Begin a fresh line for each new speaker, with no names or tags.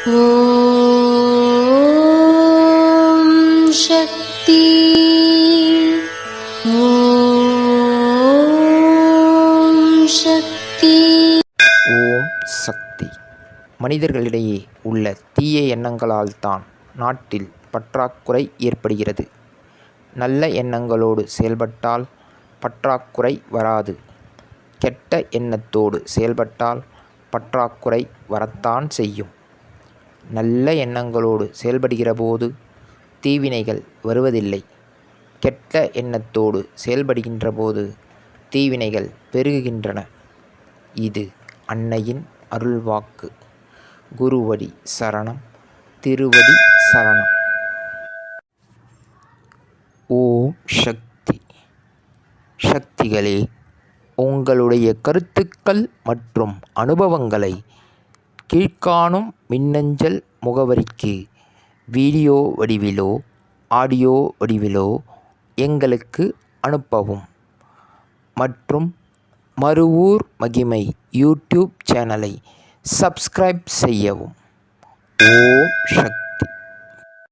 ஓம் சக்தி. ஓம் சக்தி.
ஓம் சக்தி. மனிதர்களிடையே உள்ள தீய எண்ணங்களால் தான் நாட்டில் பற்றாக்குறை ஏற்படுகிறது. நல்ல எண்ணங்களோடு செயல்பட்டால் பற்றாக்குறை வராது. கெட்ட எண்ணத்தோடு செயல்பட்டால் பற்றாக்குறை வரத்தான் செய்யும். நல்ல எண்ணங்களோடு செயல்படுகிற போது தீவினைகள் வருவதில்லை. கெட்ட எண்ணத்தோடு செயல்படுகின்ற போது தீவினைகள் பெருகுகின்றன. இது அன்னையின் அருள்வாக்கு. குருவடி சரணம், திருவடி சரணம். ஓம் சக்தி. சக்திகளே, உங்களுடைய கருத்துக்கள் மற்றும் அனுபவங்களை கீழ்க்காணும் மின்னஞ்சல் முகவரிக்கு வீடியோ வடிவிலோ ஆடியோ வடிவிலோ எங்களுக்கு அனுப்பவும். மற்றும் மறுவூர் மகிமை யூடியூப் சேனலை சப்ஸ்கிரைப் செய்யவும். ஓம் சக்தி.